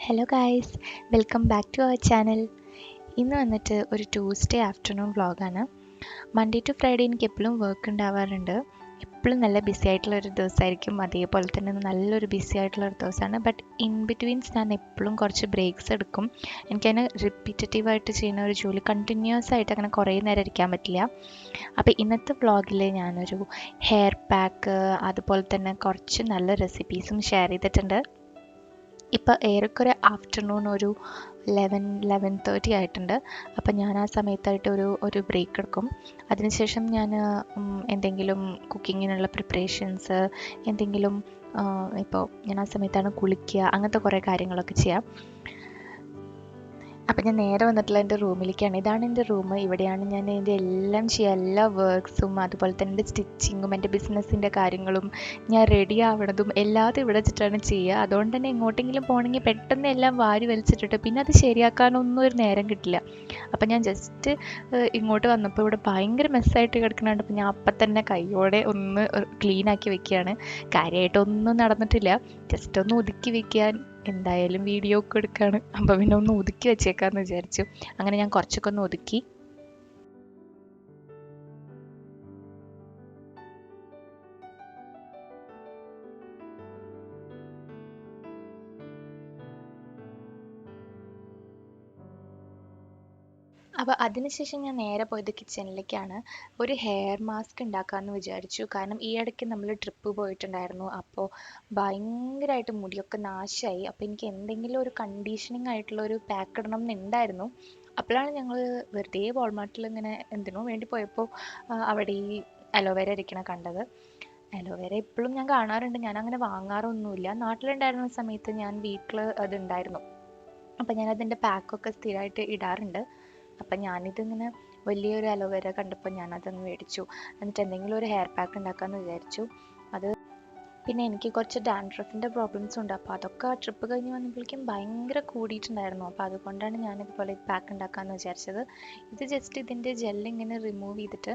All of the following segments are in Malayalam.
Hello guys, welcome back to our channel. ഇന്ന് വന്നിട്ട് ഒരു ട്യൂസ്ഡേ ആഫ്റ്റർനൂൺ വ്ളോഗാണ്. മൺഡേ ടു ഫ്രൈഡേ എനിക്ക് എപ്പോഴും വർക്ക് ഉണ്ടാവാറുണ്ട്. എപ്പോഴും നല്ല ബിസി ആയിട്ടുള്ള ഒരു ദിവസമായിരിക്കും. അതേപോലെ തന്നെ നല്ലൊരു ബിസി ആയിട്ടുള്ള ഒരു ദിവസമാണ്. ബട്ട് ഇൻ ബിറ്റ്വീൻസ് ഞാൻ എപ്പോഴും കുറച്ച് ബ്രേക്സ് എടുക്കും. എനിക്കതിന് റിപ്പീറ്റേറ്റീവായിട്ട് ചെയ്യുന്ന ഒരു ജോലി കണ്ടിന്യൂസ് ആയിട്ട് അങ്ങനെ കുറേ നേരം ഇരിക്കാൻ പറ്റില്ല. അപ്പോൾ ഇന്നത്തെ വ്ളോഗിൽ ഞാനൊരു ഹെയർ പാക്ക് അതുപോലെ തന്നെ കുറച്ച് നല്ല റെസിപ്പീസും ഷെയർ ചെയ്തിട്ടുണ്ട്. ഇപ്പോൾ ഏറെക്കുറെ ആഫ്റ്റർനൂൺ ഒരു 11-11:30 ആയിട്ടുണ്ട്. അപ്പം ഞാൻ ആ സമയത്തായിട്ട് ഒരു ബ്രേക്ക് എടുക്കും. അതിനുശേഷം ഞാൻ എന്തെങ്കിലും കുക്കിങ്ങിനുള്ള പ്രിപ്പറേഷൻസ് എന്തെങ്കിലും ഇപ്പോൾ ഞാൻ ആ സമയത്താണ് കുളിക്കുക, അങ്ങനത്തെ കുറേ കാര്യങ്ങളൊക്കെ ചെയ്യാം. അപ്പം ഞാൻ നേരെ വന്നിട്ടുള്ള എൻ്റെ റൂമിലേക്കാണ്. ഇതാണ് എൻ്റെ റൂം. ഇവിടെയാണ് ഞാൻ എൻ്റെ എല്ലാം ചെയ്യുക, എല്ലാ വർക്ക്സും അതുപോലെ തന്നെ എൻ്റെ സ്റ്റിച്ചിങ്ങും എൻ്റെ ബിസിനസ്സിൻ്റെ കാര്യങ്ങളും ഞാൻ റെഡി ആവണതും എല്ലാതും ഇവിടെ വെച്ചിട്ടാണ് ചെയ്യുക. അതുകൊണ്ട് തന്നെ എങ്ങോട്ടെങ്കിലും പോകണമെങ്കിൽ പെട്ടെന്ന് എല്ലാം വാരി വലിച്ചിട്ടിട്ട് പിന്നെ അത് ശരിയാക്കാനൊന്നും ഒരു നേരം കിട്ടില്ല. അപ്പം ഞാൻ ജസ്റ്റ് ഇങ്ങോട്ട് വന്നപ്പോൾ ഇവിടെ ഭയങ്കര മെസ്സായിട്ട് കിടക്കുന്നുണ്ട്. അപ്പം ഞാൻ അപ്പം തന്നെ കൈയോടെ ഒന്ന് ക്ലീൻ ആക്കി വെക്കുകയാണ്. കാര്യമായിട്ടൊന്നും നടന്നിട്ടില്ല, ജസ്റ്റ് ഒന്ന് ഒതുക്കി വെക്കാൻ. എന്തായാലും വീഡിയോ ഒക്കെ എടുക്കുകയാണ്, അപ്പോൾ പിന്നെ ഒന്ന് ഒതുക്കി വെച്ചേക്കാമെന്ന് വിചാരിച്ചു. അങ്ങനെ ഞാൻ കുറച്ചൊക്കെ ഒന്ന് ഒതുക്കി. അപ്പോൾ അതിനുശേഷം ഞാൻ നേരെ പോയത് കിച്ചണിലേക്കാണ്. ഒരു ഹെയർ മാസ്ക് ഉണ്ടാക്കാമെന്ന് വിചാരിച്ചു. കാരണം ഈ ഇടയ്ക്ക് നമ്മൾ ട്രിപ്പ് പോയിട്ടുണ്ടായിരുന്നു. അപ്പോൾ ഭയങ്കരമായിട്ട് മുടിയൊക്കെ നാശമായി. അപ്പോൾ എനിക്ക് എന്തെങ്കിലും ഒരു കണ്ടീഷനിങ് ആയിട്ടുള്ള ഒരു പാക്ക് ഇടണം എന്നുണ്ടായിരുന്നു. അപ്പോഴാണ് ഞങ്ങൾ വെറുതെ വാൾമാർട്ടിൽ ഇങ്ങനെ എന്തിനോ വേണ്ടി പോയപ്പോൾ അവിടെ ഈ അലോവേര ഇരിക്കണ കണ്ടത്. അലോവേര ഇപ്പോഴും ഞാൻ കാണാറുണ്ട്, ഞാൻ അങ്ങനെ വാങ്ങാറൊന്നുമില്ല. നാട്ടിലുണ്ടായിരുന്ന സമയത്ത് ഞാൻ വീട്ടിൽ അതുണ്ടായിരുന്നു. അപ്പം ഞാനതിൻ്റെ പാക്കൊക്കെ സ്ഥിരമായിട്ട് ഇടാറുണ്ട്. അപ്പം ഞാനിതിങ്ങനെ വലിയൊരു അലോവേര കണ്ടപ്പോൾ ഞാനതങ്ങ് മേടിച്ചു. എന്നിട്ട് എന്തെങ്കിലും ഒരു ഹെയർ പാക്ക് ഉണ്ടാക്കാമെന്ന് വിചാരിച്ചു. അത് പിന്നെ എനിക്ക് കുറച്ച് ഡാൻഡ്രഫിൻ്റെ പ്രോബ്ലംസ് ഉണ്ട്. അപ്പോൾ അതൊക്കെ ആ ട്രിപ്പ് കഴിഞ്ഞ് വന്നപ്പോഴേക്കും ഭയങ്കര കൂടിയിട്ടുണ്ടായിരുന്നു. അപ്പോൾ അതുകൊണ്ടാണ് ഞാനിതുപോലെ പാക്ക് ഉണ്ടാക്കാമെന്ന് വിചാരിച്ചത്. ഇത് ജസ്റ്റ് ഇതിൻ്റെ ജെല്ലിങ്ങനെ റിമൂവ് ചെയ്തിട്ട്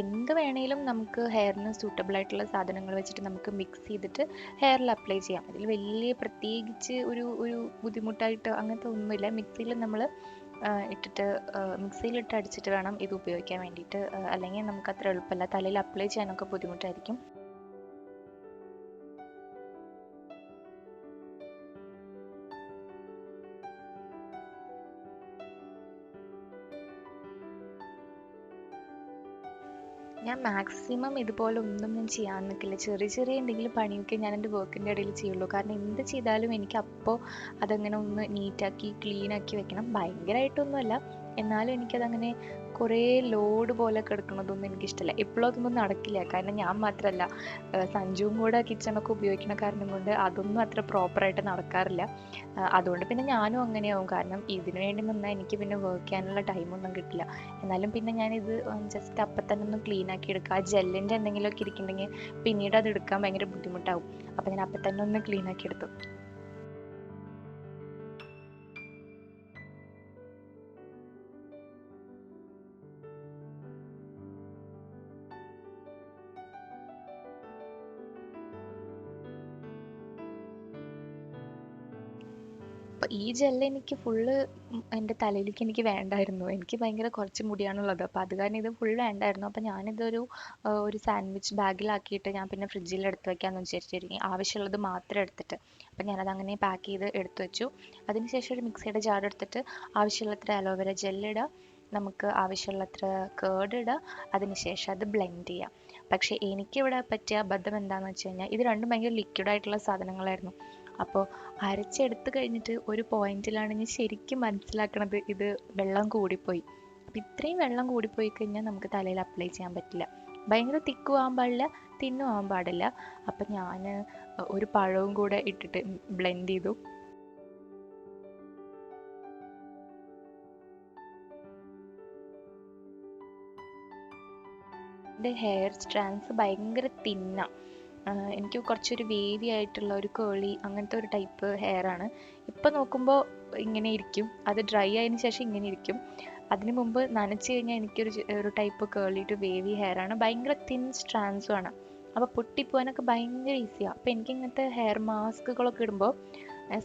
എന്ത് വേണേലും നമുക്ക് ഹെയറിന് സൂട്ടബിൾ ആയിട്ടുള്ള സാധനങ്ങൾ വെച്ചിട്ട് നമുക്ക് മിക്സ് ചെയ്തിട്ട് ഹെയറിൽ അപ്ലൈ ചെയ്യാം. അതിൽ വലിയ പ്രത്യേകിച്ച് ഒരു ഒരു ബുദ്ധിമുട്ടായിട്ട് അങ്ങനത്തെ ഒന്നുമില്ല. മിക്സിയിൽ നമ്മൾ ഇട്ടിട്ട് മിക്സിയിലിട്ട് അടിച്ചിട്ട് വേണം ഇത് ഉപയോഗിക്കാൻ വേണ്ടിയിട്ട്. അല്ലെങ്കിൽ നമുക്ക് അത്ര എളുപ്പമല്ല, തലയിൽ അപ്ലൈ ചെയ്യാനൊക്കെ ബുദ്ധിമുട്ടായിരിക്കും. ഞാൻ മാക്സിമം ഇതുപോലെ ഒന്നും ഞാൻ ചെയ്യാൻ നിൽക്കില്ല. ചെറിയ ചെറിയ എന്തെങ്കിലും പണിയൊക്കെ ഞാൻ എൻ്റെ വർക്കിൻ്റെ ഇടയിൽ ചെയ്യുള്ളൂ. കാരണം എന്ത് ചെയ്താലും എനിക്ക് അപ്പോൾ അതങ്ങനെ ഒന്ന് നീറ്റാക്കി ക്ലീനാക്കി വെക്കണം. ഭയങ്കരമായിട്ടൊന്നുമല്ല, എന്നാലും എനിക്കതങ്ങനെ കുറേ ലോഡ് പോലെ കിടക്കുന്നതൊന്നും എനിക്കിഷ്ടമല്ല. എപ്പോഴും അതൊന്നും നടക്കില്ല. കാരണം ഞാൻ മാത്രമല്ല, സഞ്ജുവും കൂടെ കിച്ചണൊക്കെ ഉപയോഗിക്കുന്ന കാരണം കൊണ്ട് അതൊന്നും അത്ര പ്രോപ്പറായിട്ട് നടക്കാറില്ല. അതുകൊണ്ട് പിന്നെ ഞാനും അങ്ങനെയാവും. കാരണം ഇതിനു വേണ്ടി നിന്നാൽ എനിക്ക് പിന്നെ വർക്ക് ചെയ്യാനുള്ള ടൈമൊന്നും കിട്ടില്ല. എന്നാലും പിന്നെ ഞാനിത് ജസ്റ്റ് അപ്പം തന്നെ ഒന്ന് ക്ലീൻ ആക്കി എടുക്കുക. ആ ജെല്ലിൻ്റെ എന്തെങ്കിലുമൊക്കെ ഇരിക്കുന്നുണ്ടെങ്കിൽ പിന്നീട് അത് എടുക്കാൻ ഭയങ്കര ബുദ്ധിമുട്ടാവും. അപ്പം ഞാൻ അപ്പം തന്നെ ഒന്ന് ക്ലീൻ ആക്കി എടുത്തു. അപ്പോൾ ഈ ജെല്ല് എനിക്ക് ഫുള്ള് എൻ്റെ തലയിലേക്ക് എനിക്ക് വേണ്ടായിരുന്നു. എനിക്ക് ഭയങ്കര കുറച്ച് മുടിയാണുള്ളത്. അപ്പോൾ അത് കാരണം ഇത് ഫുൾ വേണ്ടായിരുന്നു. അപ്പോൾ ഞാനിതൊരു ഒരു സാൻഡ്വിച്ച് ബാഗിലാക്കിയിട്ട് ഞാൻ പിന്നെ ഫ്രിഡ്ജിൽ എടുത്ത് വെക്കാമെന്ന് വിചാരിച്ചിരിക്കും, ആവശ്യമുള്ളത് മാത്രം എടുത്തിട്ട്. അപ്പോൾ ഞാനത് അങ്ങനെ പാക്ക് ചെയ്ത് എടുത്തു വെച്ചു. അതിനുശേഷം ഒരു മിക്സിയുടെ ജാർ എടുത്തിട്ട് ആവശ്യമുള്ളത്ര അലോവേര ജെല്ലിടുക, നമുക്ക് ആവശ്യമുള്ളത്ര കേർഡ് ഇടുക, അതിനുശേഷം അത് ബ്ലെൻഡ് ചെയ്യുക. പക്ഷേ എനിക്കിവിടെ പറ്റിയ അബദ്ധം എന്താണെന്ന് വെച്ച് കഴിഞ്ഞാൽ ഇത് രണ്ടും ഭയങ്കര ലിക്വിഡായിട്ടുള്ള സാധനങ്ങളായിരുന്നു. അപ്പോൾ അരച്ചെടുത്ത് കഴിഞ്ഞിട്ട് ഒരു പോയിന്റിലാണ് ഞാൻ ശരിക്കും മനസ്സിലാക്കണത് ഇത് വെള്ളം കൂടിപ്പോയി. അപ്പം ഇത്രയും വെള്ളം കൂടിപ്പോയി കഴിഞ്ഞാൽ നമുക്ക് തലയിൽ അപ്ലൈ ചെയ്യാൻ പറ്റില്ല. ഭയങ്കര തിക്കും ആവാൻ പാടില്ല, തിന്നും ആവാൻ പാടില്ല. അപ്പം ഞാൻ ഒരു പഴവും കൂടെ ഇട്ടിട്ട് ബ്ലെൻഡ് ചെയ്തു. എൻ്റെ ഹെയർ സ്ട്രാൻഡ്സ് ഭയങ്കര തിന്നാണ്. എനിക്ക് കുറച്ചൊരു വേവി ആയിട്ടുള്ള ഒരു കേളി അങ്ങനത്തെ ഒരു ടൈപ്പ് ഹെയർ ആണ്. ഇപ്പം നോക്കുമ്പോൾ ഇങ്ങനെ ഇരിക്കും, അത് ഡ്രൈ ആയതിനു ശേഷം ഇങ്ങനെ ഇരിക്കും. അതിന് മുമ്പ് നനച്ച് കഴിഞ്ഞാൽ ഒരു ടൈപ്പ് കേളി ടു വേവി ഹെയർ ആണ്. ഭയങ്കര തിൻ സ്ട്രാൻഡ്സും ആണ്. അപ്പോൾ പൊട്ടിപ്പോകാനൊക്കെ ഭയങ്കര ഈസിയാണ്. അപ്പോൾ എനിക്ക് ഇങ്ങനത്തെ ഹെയർ മാസ്കുകളൊക്കെ ഇടുമ്പോൾ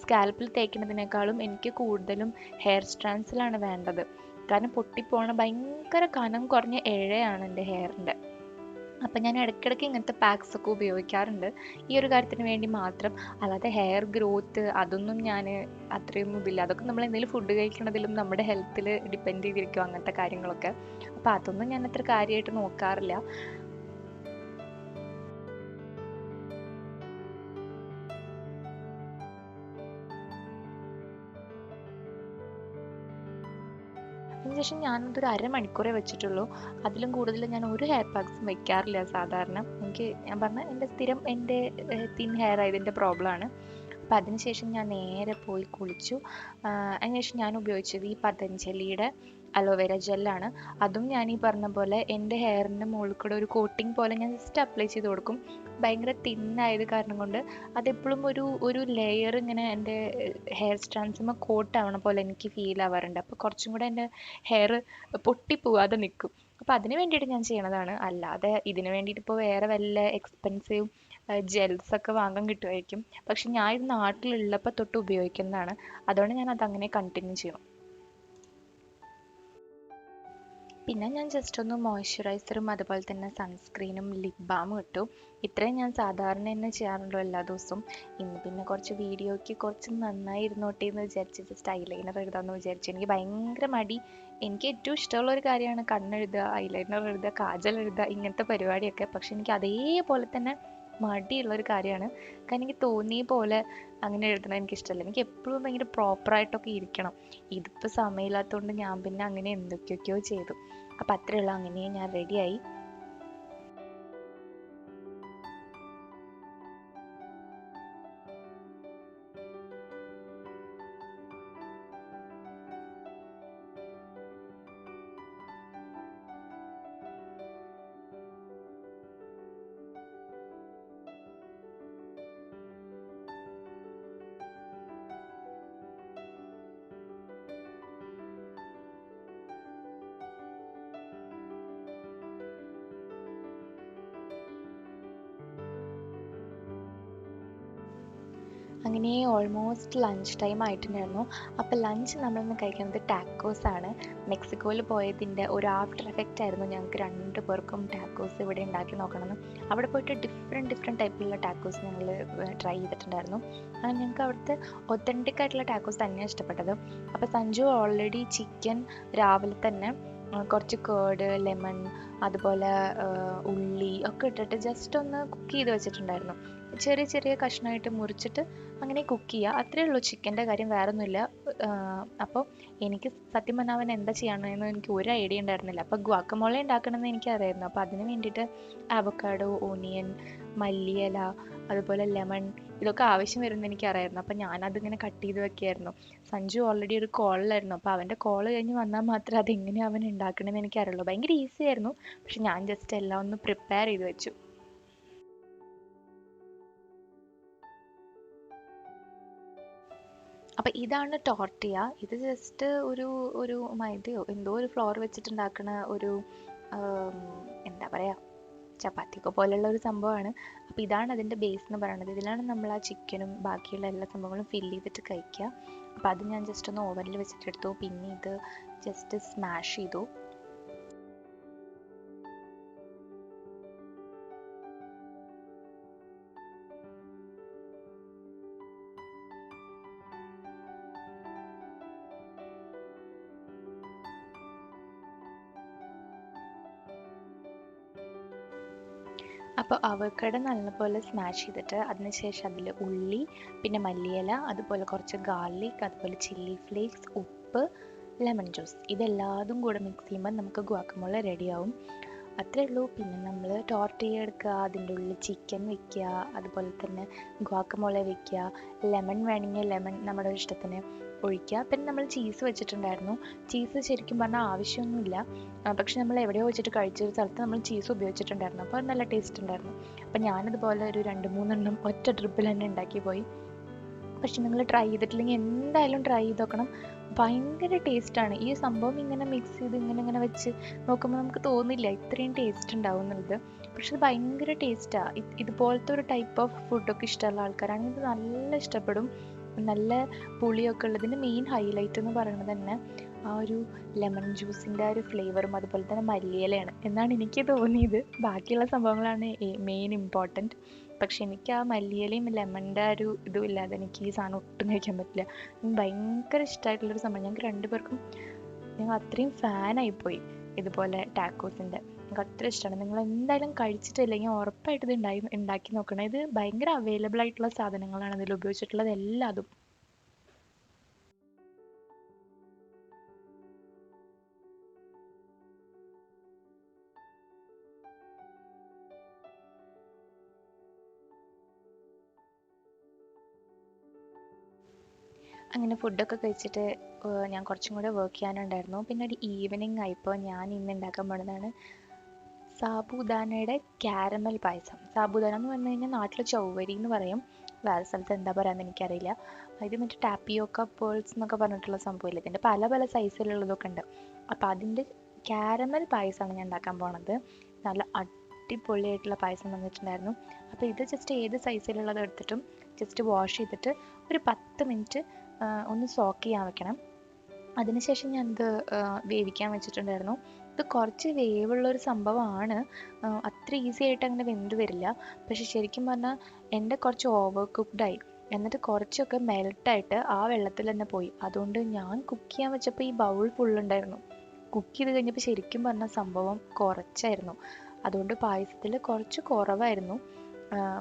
സ്കാൽപ്പിൽ തേക്കുന്നതിനേക്കാളും എനിക്ക് കൂടുതലും ഹെയർ സ്ട്രാൻഡ്സിലാണ് വേണ്ടത്. കാരണം പൊട്ടിപ്പോണ ഭയങ്കര കനം കുറഞ്ഞ ഇഴയാണ് എൻ്റെ ഹെയറിൻ്റെ. അപ്പം ഞാൻ ഇടയ്ക്കിടയ്ക്ക് ഇങ്ങനത്തെ പാക്സ് ഒക്കെ ഉപയോഗിക്കാറുണ്ട് ഈ ഒരു കാര്യത്തിന് വേണ്ടി മാത്രം. അല്ലാതെ ഹെയർ ഗ്രോത്ത് അതൊന്നും ഞാൻ അത്രയൊന്നും ഇതില്ല. അതൊക്കെ നമ്മൾ എന്തെങ്കിലും ഫുഡ് കഴിക്കണതിലും നമ്മുടെ ഹെൽത്തിൽ ഡിപ്പെൻഡ് ചെയ്തിരിക്കും അങ്ങനത്തെ കാര്യങ്ങളൊക്കെ. അപ്പം അതൊന്നും ഞാൻ അത്ര കാര്യമായിട്ട് നോക്കാറില്ല. അതിനുശേഷം ഞാനതൊരു അരമണിക്കൂറേ വെച്ചിട്ടുള്ളൂ. അതിലും കൂടുതൽ ഞാൻ ഒരു ഹെയർ പാക്സും വെക്കാറില്ല സാധാരണ. ഞാൻ പറഞ്ഞ എൻ്റെ സ്ഥിരം എൻ്റെ തിൻ ഹെയർ ആയതിൻ്റെ പ്രോബ്ലമാണ്. അപ്പം അതിനുശേഷം ഞാൻ നേരെ പോയി കുളിച്ചു. അതിനുശേഷം ഞാൻ ഉപയോഗിച്ചത് ഈ പതഞ്ജലിയുടെ അലോവേര ജെല്ലാണ്. അതും ഞാൻ ഈ പറഞ്ഞ പോലെ എൻ്റെ ഹെയറിൻ്റെ മുകളിൽ കൂടെ ഒരു കോട്ടിങ് പോലെ ഞാൻ ജസ്റ്റ് അപ്ലൈ ചെയ്ത് കൊടുക്കും. ഭയങ്കര തിന്നായത് കാരണം കൊണ്ട് അതെപ്പോഴും ഒരു ഒരു ലെയർ ഇങ്ങനെ എൻ്റെ ഹെയർ സ്ട്രാൻഡ്സുമ്പോൾ കോട്ട് ആവണ പോലെ എനിക്ക് ഫീൽ ആവാറുണ്ട്. അപ്പോൾ കുറച്ചും കൂടെ എൻ്റെ ഹെയർ പൊട്ടിപ്പോവാതെ നിൽക്കും. അപ്പോൾ അതിന് വേണ്ടിയിട്ട് ഞാൻ ചെയ്യണതാണ്. അല്ലാതെ ഇതിന് വേണ്ടിയിട്ട് ഇപ്പോൾ വേറെ വല്ല എക്സ്പെൻസീവ് ജെൽസ് ഒക്കെ വാങ്ങാൻ കിട്ടുമായിരിക്കും. പക്ഷെ ഞാൻ ഇത് നാട്ടിലുള്ളപ്പോൾ തൊട്ട് ഉപയോഗിക്കുന്നതാണ്. അതുകൊണ്ട് ഞാൻ അതങ്ങനെ കണ്ടിന്യൂ ചെയ്യണം. പിന്നെ ഞാൻ ജസ്റ്റ് ഒന്ന് മോയ്സ്ചറൈസറും അതുപോലെ തന്നെ സൺസ്ക്രീനും ലിപ് ബാമും ഇട്ടു. ഇത്രയും ഞാൻ സാധാരണ തന്നെ ചെയ്യാറുള്ളൂ എല്ലാ ദിവസവും. ഇന്ന് പിന്നെ കുറച്ച് വീഡിയോയ്ക്ക് കുറച്ച് നന്നായി ഇരുന്നോട്ടെ എന്ന് വിചാരിച്ച് ജസ്റ്റ് ഐലൈനർ എഴുതാമെന്ന് വിചാരിച്ചു. എനിക്ക് ഭയങ്കര മടി. എനിക്ക് ഏറ്റവും ഇഷ്ടമുള്ള ഒരു കാര്യമാണ് കണ്ണെഴുതുക, ഐലൈനർ എഴുതുക, കാജൽ എഴുതുക, ഇങ്ങനത്തെ പരിപാടിയൊക്കെ. പക്ഷെ എനിക്ക് അതേപോലെ തന്നെ മടിയുള്ളൊരു കാര്യമാണ്. കാരണം എനിക്ക് തോന്നിയ പോലെ അങ്ങനെ എഴുതണം എനിക്കിഷ്ടമല്ല. എനിക്ക് എപ്പോഴും ഭയങ്കര പ്രോപ്പറായിട്ടൊക്കെ ഇരിക്കണം. ഇതിപ്പോൾ സമയമില്ലാത്തതുകൊണ്ട് ഞാൻ പിന്നെ അങ്ങനെ എന്തൊക്കെയൊക്കെയോ ചെയ്തു. അപ്പം അത്രയേ ഉള്ളൂ. അങ്ങനെ ഞാൻ റെഡിയായി. അങ്ങനെ ഓൾമോസ്റ്റ് ലഞ്ച് ടൈം ആയിട്ടുണ്ടായിരുന്നു. അപ്പോൾ ലഞ്ച് നമ്മളിന്ന് കഴിക്കുന്നത് ടാക്കോസ് ആണ്. മെക്സിക്കോയിൽ പോയതിൻ്റെ ഒരു ആഫ്റ്റർ എഫക്റ്റ് ആയിരുന്നു ഞങ്ങൾക്ക് 2 പേർക്കും ടാക്കോസ് ഇവിടെ ഉണ്ടാക്കി നോക്കണമെന്ന്. അവിടെ പോയിട്ട് ഡിഫറെൻറ്റ് ടൈപ്പിലുള്ള ടാക്കോസ് ഞങ്ങൾ ട്രൈ ചെയ്തിട്ടുണ്ടായിരുന്നു. അങ്ങനെ ഞങ്ങൾക്ക് അവിടുത്തെ ഒത്തൻറ്റിക് ആയിട്ടുള്ള ടാക്കോസ് തന്നെയാണ് ഇഷ്ടപ്പെട്ടത്. അപ്പോൾ സഞ്ജു ഓൾറെഡി ചിക്കൻ രാവിലെ തന്നെ കുറച്ച് കേർഡ്, ലെമൺ, അതുപോലെ ഉള്ളി ഒക്കെ ഇട്ടിട്ട് ജസ്റ്റ് ഒന്ന് കുക്ക് ചെയ്ത് വെച്ചിട്ടുണ്ടായിരുന്നു. ചെറിയ ചെറിയ കഷ്ണമായിട്ട് മുറിച്ചിട്ട് അങ്ങനെ കുക്ക് ചെയ്യുക. അത്രയേ ഉള്ളൂ ചിക്കൻ്റെ കാര്യം, വേറെ ഒന്നുമില്ല. അപ്പോൾ എനിക്ക് സത്യം പറഞ്ഞാൽ അവൻ എന്താ ചെയ്യണമെന്ന് എനിക്ക് ഒരു ഐഡിയ ഉണ്ടായിരുന്നില്ല. അപ്പോൾ ഗ്വാക്കമോള ഉണ്ടാക്കണമെന്ന് എനിക്കറിയായിരുന്നു. അപ്പോൾ അതിന് വേണ്ടിയിട്ട് അവക്കാഡോ, ഓണിയൻ, മല്ലിയില, അതുപോലെ ലെമൺ ഇതൊക്കെ ആവശ്യം വരുമെന്ന് എനിക്കറിയായിരുന്നു. അപ്പോൾ ഞാനതിങ്ങനെ കട്ട് ചെയ്ത് വെക്കുകയായിരുന്നു. സഞ്ജു ഓൾറെഡി ഒരു കോളിലായിരുന്നു. അപ്പോൾ അവൻ്റെ കോൾ കഴിഞ്ഞ് വന്നാൽ മാത്രമേ അതെങ്ങനെയാണ് അവൻ ഉണ്ടാക്കണമെന്ന് എനിക്കറിയുള്ളൂ. ഭയങ്കര ഈസി ആയിരുന്നു. പക്ഷെ ഞാൻ ജസ്റ്റ് എല്ലാം ഒന്ന് പ്രിപ്പയർ ചെയ്ത് വെച്ചു. അപ്പോൾ ഇതാണ് ടോർട്ടിയ. ഇത് ജസ്റ്റ് ഒരു ഒരു മൈദയോ എന്തോ ഒരു ഫ്ലോർ വെച്ചിട്ടുണ്ടാക്കുന്ന ഒരു എന്താ പറയുക, ചപ്പാത്തിയൊക്കെ പോലെയുള്ള ഒരു സംഭവമാണ്. അപ്പോൾ ഇതാണ് അതിൻ്റെ ബേസ് എന്ന് പറയുന്നത്. ഇതിലാണ് നമ്മൾ ആ ചിക്കനും ബാക്കിയുള്ള എല്ലാ സംഭവങ്ങളും ഫില്ല് ചെയ്തിട്ട് കഴിക്കുക. അപ്പോൾ അത് ഞാൻ ജസ്റ്റ് ഒന്ന് ഓവനിൽ വെച്ചിട്ടെടുത്തു. പിന്നെ ഇത് ജസ്റ്റ് സ്മാഷ് ചെയ്തു. അപ്പോൾ അവക്കട നല്ലപോലെ സ്മാഷ് ചെയ്തിട്ട് അതിനുശേഷം അതിൽ ഉള്ളി, പിന്നെ മല്ലിയില, അതുപോലെ കുറച്ച് ഗാർലിക്, അതുപോലെ ചില്ലി ഫ്ലേക്സ്, ഉപ്പ്, ലെമൺ ജ്യൂസ് ഇതെല്ലാതും കൂടെ മിക്സ് ചെയ്യുമ്പോൾ നമുക്ക് ഗുവാക്കമോള റെഡിയാവും. അത്രയേ ഉള്ളൂ. പിന്നെ നമ്മൾ ടോർട്ടിയ എടുക്കുക, അതിൻ്റെ ഉള്ളിൽ ചിക്കൻ വെക്കുക, അതുപോലെ തന്നെ ഗുവാക്കമോള വെക്കുക, ലെമൺ വേണമെങ്കിൽ ലെമൺ നമ്മുടെ ഇഷ്ടത്തിന് ഒഴിക്കുക. പിന്നെ നമ്മൾ ചീസ് വെച്ചിട്ടുണ്ടായിരുന്നു. ചീസ് ശരിക്കും പറഞ്ഞാൽ ആവശ്യമൊന്നുമില്ല. പക്ഷെ നമ്മൾ എവിടെയോ വെച്ചിട്ട് കഴിച്ചൊരു സ്ഥലത്ത് നമ്മൾ ചീസ് ഉപയോഗിച്ചിട്ടുണ്ടായിരുന്നു. അപ്പോൾ അത് നല്ല ടേസ്റ്റ് ഉണ്ടായിരുന്നു. അപ്പോൾ ഞാനതുപോലെ ഒരു 2-3 ഒറ്റ ട്രിപ്പിൽ തന്നെ ഉണ്ടാക്കി പോയി. പക്ഷെ നിങ്ങൾ ട്രൈ ചെയ്തിട്ടില്ലെങ്കിൽ എന്തായാലും ട്രൈ ചെയ്ത് നോക്കണം. ഭയങ്കര ടേസ്റ്റാണ്. ഈ സംഭവം ഇങ്ങനെ മിക്സ് ചെയ്ത് ഇങ്ങനെ വെച്ച് നോക്കുമ്പോൾ നമുക്ക് തോന്നില്ല ഇത്രയും ടേസ്റ്റ് ഉണ്ടാവും എന്നുള്ളത്. പക്ഷെ ഇത് ഭയങ്കര ടേസ്റ്റാണ്. ഇതുപോലത്തെ ഒരു ടൈപ്പ് ഓഫ് ഫുഡൊക്കെ ഇഷ്ടമുള്ള ആൾക്കാരാണെങ്കിൽ ഇത് നല്ല ഇഷ്ടപ്പെടും. നല്ല പുളിയൊക്കെ ഉള്ളതിൻ്റെ മെയിൻ ഹൈലൈറ്റ് എന്ന് പറയുന്നത് തന്നെ ആ ഒരു ലെമൺ ജ്യൂസിൻ്റെ ആ ഒരു ഫ്ലേവറും അതുപോലെ തന്നെ മല്ലിയിലയാണ് എന്നാണ് എനിക്ക് തോന്നിയത്. ബാക്കിയുള്ള സംഭവങ്ങളാണ് മെയിൻ ഇമ്പോർട്ടൻറ്റ്. പക്ഷെ എനിക്ക് ആ മല്ലിയിലയും ലെമണിൻ്റെ ആ ഒരു ഇതും ഇല്ലാതെ എനിക്ക് ഈ സാധനം ഒട്ടും കഴിക്കാൻ പറ്റില്ല. ഭയങ്കര ഇഷ്ടമായിട്ടുള്ളൊരു സംഭവം. ഞങ്ങൾക്ക് രണ്ടുപേർക്കും ഞങ്ങൾ അത്രയും ഫാനായിപ്പോയി ഇതുപോലെ ടാക്കോസിൻ്റെ. എനിക്ക് അത്ര ഇഷ്ടമാണ്. നിങ്ങൾ എന്തായാലും കഴിച്ചിട്ടില്ലെങ്കിൽ ഉറപ്പായിട്ട് ഇത് ഉണ്ടാക്കി നോക്കണം. ഇത് ഭയങ്കര അവൈലബിൾ ആയിട്ടുള്ള സാധനങ്ങളാണ് ഇതിൽ ഉപയോഗിച്ചിട്ടുള്ളത് എല്ലാതും. അങ്ങനെ ഫുഡൊക്കെ കഴിച്ചിട്ട് ഞാൻ കുറച്ചും കൂടെ വർക്ക് ചെയ്യാനുണ്ടായിരുന്നു. പിന്നെ ഒരു ഈവനിങ് ആയപ്പോൾ ഞാൻ ഇന്ന് ഉണ്ടാക്കാൻ പോകുന്നതാണ് സാബുദാനയുടെ ക്യാരമൽ പായസം. സാബുദാന എന്ന് പറഞ്ഞു കഴിഞ്ഞാൽ നാട്ടിൽ ചൗവരി എന്ന് പറയും, വേറെ സ്ഥലത്ത് എന്താ പറയാന്ന് എനിക്കറിയില്ല. ഇത് മറ്റേ ടാപ്പിയോക്ക പേൾസ് എന്നൊക്കെ പറഞ്ഞിട്ടുള്ള സംഭവമില്ല, ഇതിൻ്റെ പല പല സൈസിലുള്ളതൊക്കെ ഉണ്ട്. അപ്പോൾ അതിൻ്റെ ക്യാരമൽ പായസമാണ് ഞാൻ ഉണ്ടാക്കാൻ പോണത്. നല്ല അടിപൊളിയായിട്ടുള്ള പായസം വന്നിട്ടുണ്ടായിരുന്നു. അപ്പോൾ ഇത് ജസ്റ്റ് ഏത് സൈസിലുള്ളത് എടുത്തിട്ടും ജസ്റ്റ് വാഷ് ചെയ്തിട്ട് ഒരു 10 മിനിറ്റ് ഒന്ന് സോക്ക് ചെയ്യാൻ വെക്കണം. അതിനുശേഷം ഞാനിത് വേവിക്കാൻ വെച്ചിട്ടുണ്ടായിരുന്നു. ഇത് കുറച്ച് വേവുള്ളൊരു സംഭവമാണ്, അത്ര ഈസി ആയിട്ട് അങ്ങനെ വെന്ത് വരില്ല. പക്ഷെ ശരിക്കും പറഞ്ഞാൽ എൻ്റെ കുറച്ച് ഓവർ കുക്ക്ഡായി, എന്നിട്ട് കുറച്ചൊക്കെ മെൽട്ടായിട്ട് ആ വെള്ളത്തിൽ തന്നെ പോയി. അതുകൊണ്ട് ഞാൻ കുക്ക് ചെയ്യാൻ വെച്ചപ്പോൾ ഈ ബൗൾ ഫുള്ളുണ്ടായിരുന്നു. കുക്ക് ചെയ്ത് കഴിഞ്ഞപ്പോൾ ശരിക്കും പറഞ്ഞാൽ സംഭവം കുറച്ചായിരുന്നു. അതുകൊണ്ട് പായസത്തിൽ കുറച്ച് കുറവായിരുന്നു.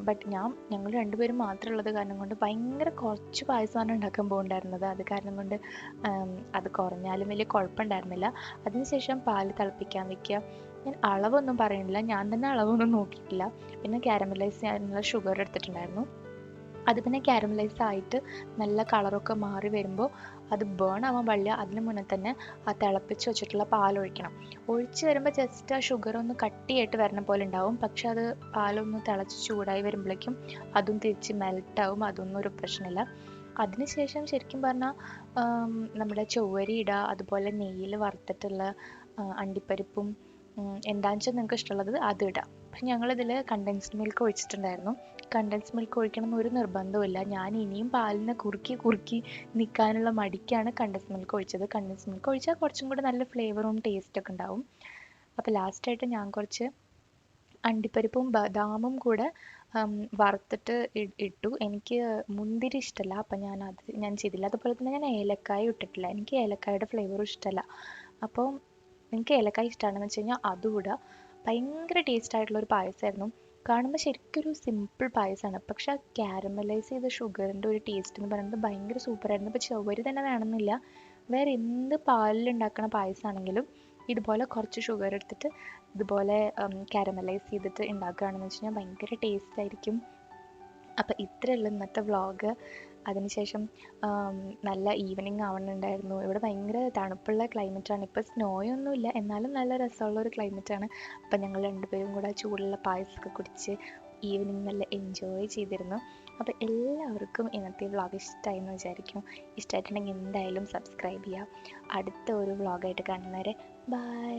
ബട്ട് ഞങ്ങൾ രണ്ടുപേരും മാത്രമുള്ളത് കാരണം കൊണ്ട് ഭയങ്കര കുറച്ച് പായസമാണ് ഉണ്ടാക്കാൻ പോകുന്നുണ്ടായിരുന്നത്. അത് കാരണം കൊണ്ട് അത് കുറഞ്ഞാലും വലിയ കുഴപ്പമുണ്ടായിരുന്നില്ല. അതിനുശേഷം പാല് തിളപ്പിക്കാൻ വെക്കുക. ഞാൻ അളവൊന്നും പറയുന്നില്ല, ഞാൻ തന്നെ അളവൊന്നും നോക്കിയിട്ടില്ല. പിന്നെ ക്യാരമലൈസ് ചെയ്യാനുള്ള ഷുഗർ എടുത്തിട്ടുണ്ടായിരുന്നു. അത് പിന്നെ ക്യാരമലൈസ് ആയിട്ട് നല്ല കളറൊക്കെ മാറി വരുമ്പോൾ അത് ബേൺ ആവാൻ പാടില്ല. അതിന് മുന്നേ തന്നെ ആ തിളപ്പിച്ച് വെച്ചിട്ടുള്ള പാലൊഴിക്കണം. ഒഴിച്ച് വരുമ്പോൾ ജസ്റ്റ് ആ ഷുഗർ ഒന്ന് കട്ടിയായിട്ട് വരണ പോലെ ഉണ്ടാവും. പക്ഷെ അത് പാലൊന്ന് തിളച്ച് ചൂടായി വരുമ്പോഴേക്കും അതും തിരിച്ച് മെൽട്ടാവും. അതൊന്നും ഒരു പ്രശ്നമില്ല. അതിനുശേഷം ശരിക്കും പറഞ്ഞാൽ നമ്മുടെ ചൊവ്വരി ഇടുക, അതുപോലെ നെയ്യിൽ വറുത്തിട്ടുള്ള അണ്ടിപ്പരിപ്പും എന്താണെന്ന് വെച്ചാൽ നിങ്ങൾക്ക് ഇഷ്ടമുള്ളത് അത് ഇടാം. പക്ഷെ ഞങ്ങളിതിൽ കണ്ടൻസ്ഡ് മിൽക്ക് ഒഴിച്ചിട്ടുണ്ടായിരുന്നു. കണ്ടൻസ്ഡ് മിൽക്ക് ഒഴിക്കണം എന്നൊരു നിർബന്ധമില്ല. ഞാൻ ഇനിയും പാലിനെ കുറുക്കി കുറുക്കി നിൽക്കാനുള്ള മടിക്കാണ് കണ്ടൻസ്ഡ് മിൽക്ക് ഒഴിച്ചത്. കണ്ടൻസ്ഡ് മിൽക്ക് ഒഴിച്ചാൽ കുറച്ചും കൂടി നല്ല ഫ്ലേവറും ടേസ്റ്റൊക്കെ ഉണ്ടാവും. അപ്പോൾ ലാസ്റ്റായിട്ട് ഞാൻ കുറച്ച് അണ്ടിപ്പരിപ്പും ബദാമും കൂടെ വറുത്തിട്ട് ഇട്ടു. എനിക്ക് മുന്തിരി ഇഷ്ടമല്ല, അപ്പം ഞാൻ ചെയ്തില്ല. അതുപോലെ തന്നെ ഞാൻ ഏലക്കായ ഇട്ടിട്ടില്ല, എനിക്ക് ഏലക്കായുടെ ഫ്ലേവറും ഇഷ്ടമല്ല. അപ്പോൾ എനിക്ക് ഏലക്കായ ഇഷ്ടമാണെന്ന് വെച്ച് കഴിഞ്ഞാൽ അതും ഇടുക. ഭയങ്കര ടേസ്റ്റ് ആയിട്ടുള്ളൊരു പായസമായിരുന്നു. കാണുമ്പോൾ ശരിക്കും ഒരു സിമ്പിൾ പായസമാണ്, പക്ഷെ ആ ക്യാരമലൈസ് ചെയ്ത ഷുഗറിൻ്റെ ഒരു ടേസ്റ്റ് എന്ന് പറയുന്നത് ഭയങ്കര സൂപ്പറായിരുന്നു. ഇപ്പോൾ ചവ്വരി തന്നെ വേണമെന്നില്ല, വേറെ എന്ത് പാലിലുണ്ടാക്കണ പായസമാണെങ്കിലും ഇതുപോലെ കുറച്ച് ഷുഗർ എടുത്തിട്ട് ഇതുപോലെ കാരമലൈസ് ചെയ്തിട്ട് ഉണ്ടാക്കുകയാണെന്ന് വെച്ച് കഴിഞ്ഞാൽ ഭയങ്കര ടേസ്റ്റ് ആയിരിക്കും. അപ്പോൾ ഇത്രയുള്ള ഇന്നത്തെ വ്ളോഗ്. അതിനുശേഷം നല്ല ഈവനിങ് ആവുന്നുണ്ടായിരുന്നു. ഇവിടെ ഭയങ്കര തണുപ്പുള്ള ക്ലൈമറ്റാണ്. ഇപ്പോൾ സ്നോയൊന്നുമില്ല, എന്നാലും നല്ല രസമുള്ള ഒരു ക്ലൈമറ്റാണ്. അപ്പം ഞങ്ങൾ രണ്ടുപേരും കൂടെ ചൂടുള്ള പായസമൊക്കെ കുടിച്ച് ഈവനിങ് നല്ല എൻജോയ് ചെയ്തിരുന്നു. അപ്പോൾ എല്ലാവർക്കും ഇന്നത്തെ വ്ളോഗ് ഇഷ്ടമായി എന്ന് വിചാരിക്കും. ഇഷ്ടമായിട്ടുണ്ടെങ്കിൽ എന്തായാലും സബ്സ്ക്രൈബ് ചെയ്യുക. അടുത്ത ഒരു വ്ളോഗായിട്ട് കാണുന്നവരെ ബൈ.